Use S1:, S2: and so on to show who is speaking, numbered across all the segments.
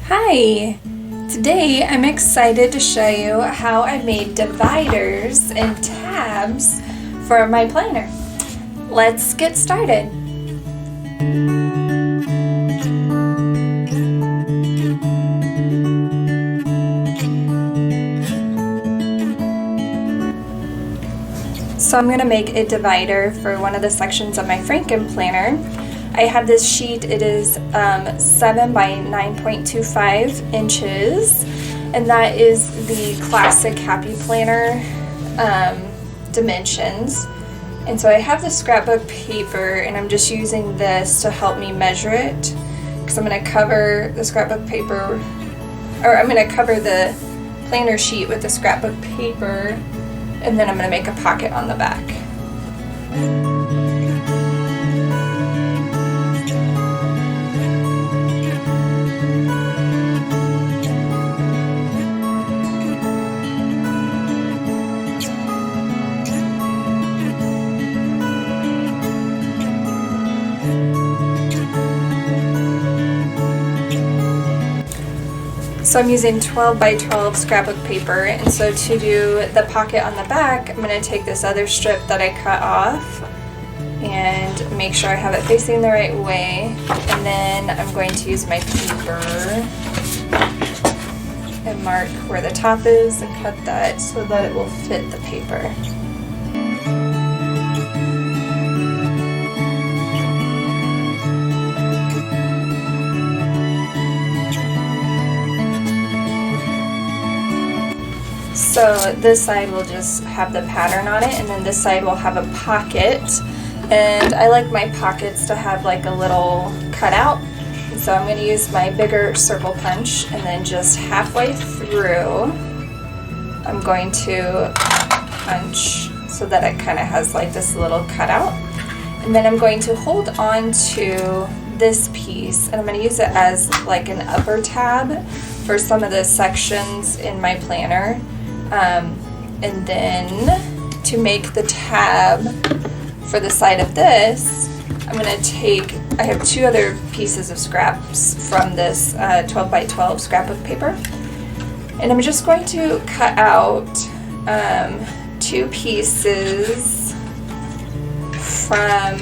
S1: Hi! Today I'm excited to show you how I made dividers and tabs for my planner. Let's get started. So I'm going to make a divider for one of the sections of my Franken-Planner. I have this sheet, it is 7 by 9.25 inches, and that is the classic Happy Planner dimensions. And so I have the scrapbook paper, and I'm just using this to help me measure it, because I'm going to cover the scrapbook paper, or I'm going to cover the planner sheet with the scrapbook paper, and then I'm going to make a pocket on the back. So I'm using 12 by 12 scrapbook paper, and so to do the pocket on the back, I'm going to take this other strip that I cut off and make sure I have it facing the right way, and then I'm going to use my paper and mark where the top is and cut that so that it will fit the paper. So this side will just have the pattern on it, and then this side will have a pocket. And I like my pockets to have like a little cutout. And so I'm going to use my bigger circle punch, and then just halfway through I'm going to punch so that it kind of has like this little cutout. And then I'm going to hold on to this piece, and I'm going to use it as like an upper tab for some of the sections in my planner. And then to make the tab for the side of this, I'm going to take, I have two other pieces of scraps from this 12 by 12 scrapbook paper, and I'm just going to cut out two pieces from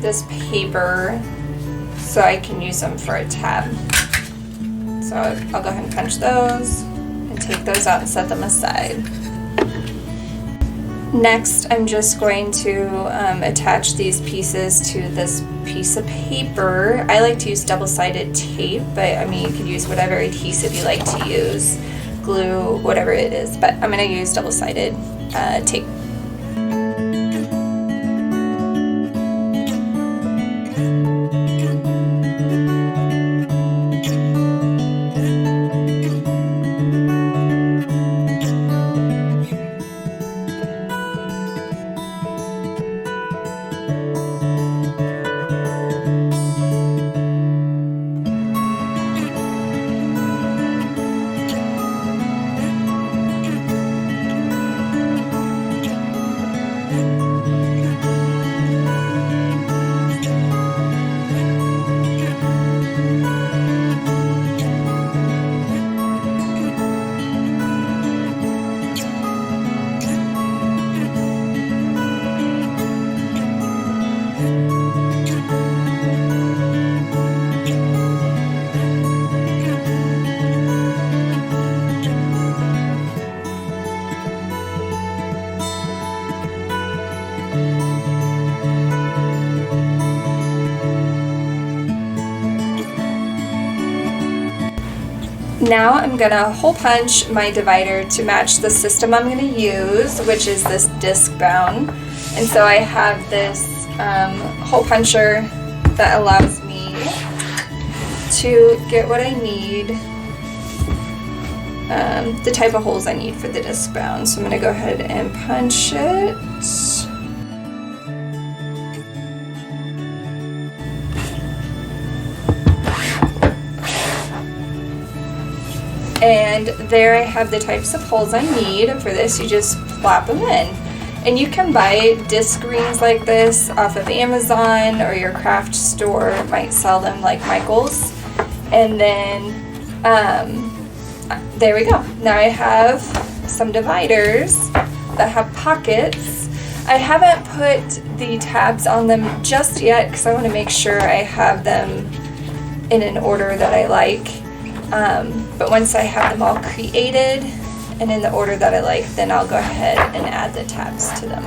S1: this paper so I can use them for a tab. So I'll go ahead and punch those and take those out and set them aside. Next, I'm just going to attach these pieces to this piece of paper. I like to use double-sided tape, but I mean you could use whatever adhesive you like to use, glue, whatever it is, but I'm going to use double-sided tape. Now I'm going to hole punch my divider to match the system I'm going to use, which is this disc bound. And so I have this hole puncher that allows me to get what I need, the type of holes I need for the disc bound. So I'm going to go ahead and punch it. And there I have the types of holes I need. For this, you just plop them in. And you can buy disc rings like this off of Amazon, or your craft store might sell them like Michael's. And then there we go. Now I have some dividers that have pockets. I haven't put the tabs on them just yet because I want to make sure I have them in an order that I like. But once I have them all created and in the order that I like, then I'll go ahead and add the tabs to them.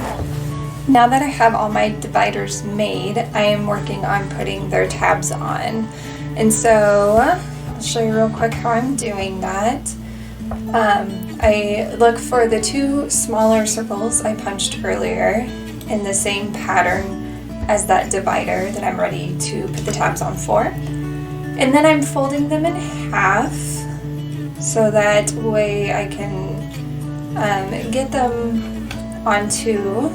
S1: Now that I have all my dividers made, I am working on putting their tabs on. And so I'll show you real quick how I'm doing that. I look for the two smaller circles I punched earlier in the same pattern as that divider that I'm ready to put the tabs on for. And then I'm folding them in half so that way I can get them onto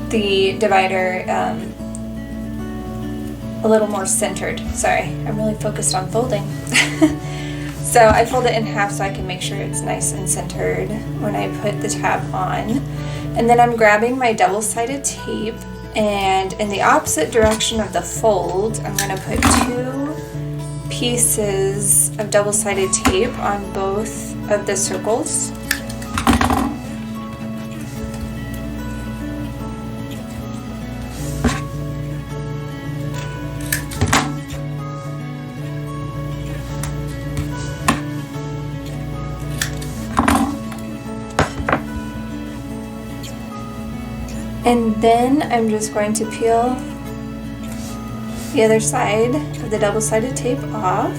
S1: the divider a little more centered. Sorry, I'm really focused on folding. So I fold it in half so I can make sure it's nice and centered when I put the tab on. And then I'm grabbing my double-sided tape, and in the opposite direction of the fold, I'm going to put 2 pieces of double-sided tape on both of the circles. And then I'm just going to peel the other side of the double-sided tape off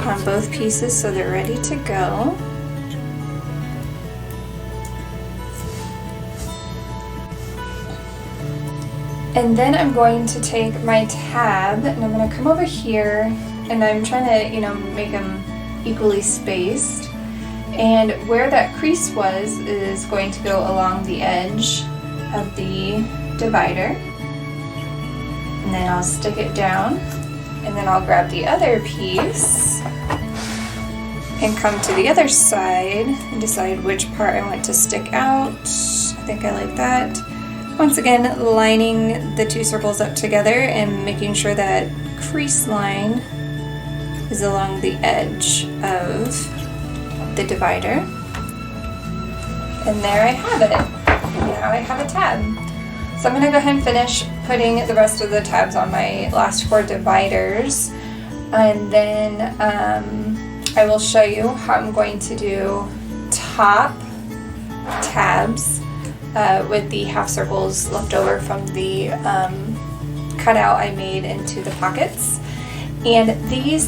S1: on both pieces so they're ready to go. And then I'm going to take my tab and I'm going to come over here, and I'm trying to, make them equally spaced. And where that crease was is going to go along the edge of the divider. And then I'll stick it down, and then I'll grab the other piece and come to the other side and decide which part I want to stick out. I think I like that. Once again, lining the 2 circles up together and making sure that crease line is along the edge of the divider. And there I have it. Now I have a tab. So I'm going to go ahead and finish putting the rest of the tabs on my last 4 dividers, and then I will show you how I'm going to do top tabs with the half circles left over from the cutout I made into the pockets. And these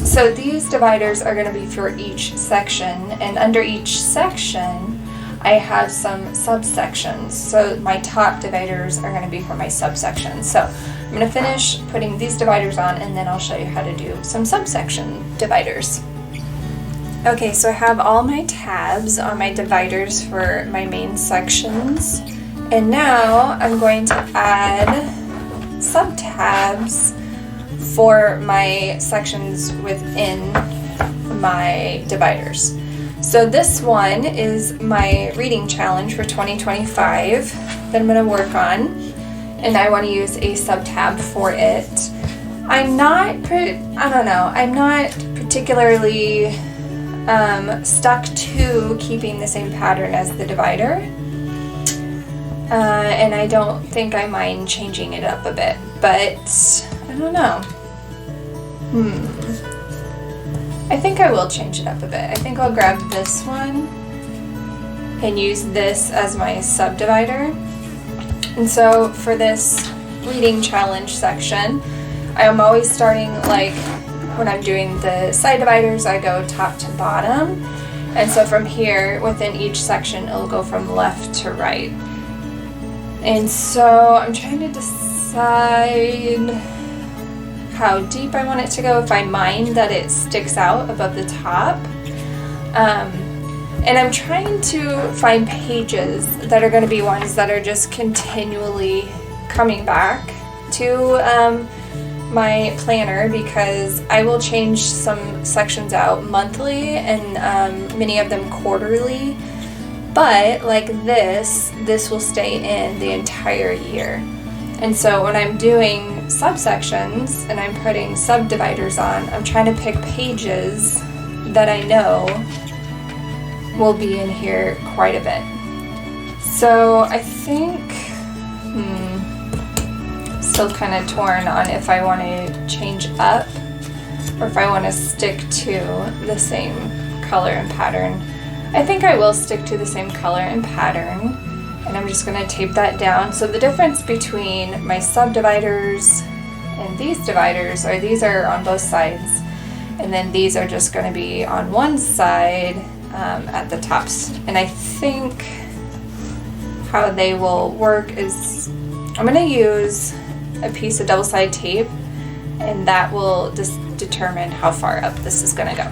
S1: dividers are going to be for each section, and under each section I have some subsections. So my top dividers are going to be for my subsections. So I'm going to finish putting these dividers on, and then I'll show you how to do some subsection dividers. Okay, so I have all my tabs on my dividers for my main sections, and now I'm going to add sub-tabs for my sections within my dividers. So this one is my reading challenge for 2025 that I'm going to work on, and I want to use a sub-tab for it. I'm not particularly stuck to keeping the same pattern as the divider, and I don't think I mind changing it up a bit, but I don't know. I think I will change it up a bit. I think I'll grab this one and use this as my subdivider. And so for this reading challenge section, I am always starting, like when I'm doing the side dividers, I go top to bottom. And so from here, within each section, it'll go from left to right. And so I'm trying to decide how deep I want it to go, if I mind that it sticks out above the top. And I'm trying to find pages that are going to be ones that are just continually coming back to my planner, because I will change some sections out monthly and many of them quarterly, But like this will stay in the entire year. And so when I'm doing subsections and I'm putting subdividers on, I'm trying to pick pages that I know will be in here quite a bit. So I think, still kind of torn on if I want to change up or if I want to stick to the same color and pattern. I think I will stick to the same color and pattern, and I'm just going to tape that down. So the difference between my subdividers and these dividers are these are on both sides, and then these are just going to be on one side at the tops. And I think how they will work is I'm going to use a piece of double-sided tape, and that will just determine how far up this is going to go.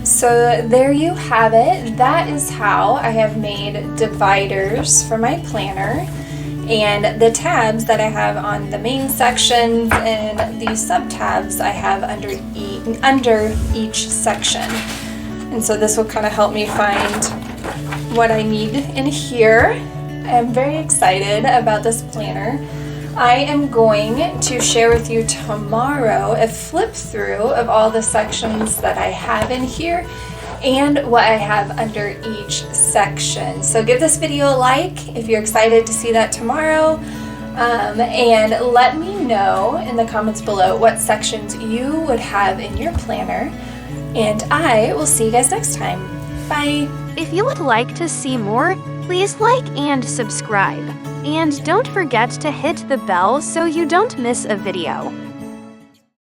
S1: So there you have it. That is how I have made dividers for my planner, and the tabs that I have on the main sections and these sub-tabs I have under each section. And so this will kind of help me find what I need in here. I'm very excited about this planner. I am going to share with you tomorrow a flip through of all the sections that I have in here and what I have under each section. So give this video a like if you're excited to see that tomorrow, and let me know in the comments below what sections you would have in your planner, and I will see you guys next time. Bye!
S2: If you would like to see more, please like and subscribe. And don't forget to hit the bell so you don't miss a video.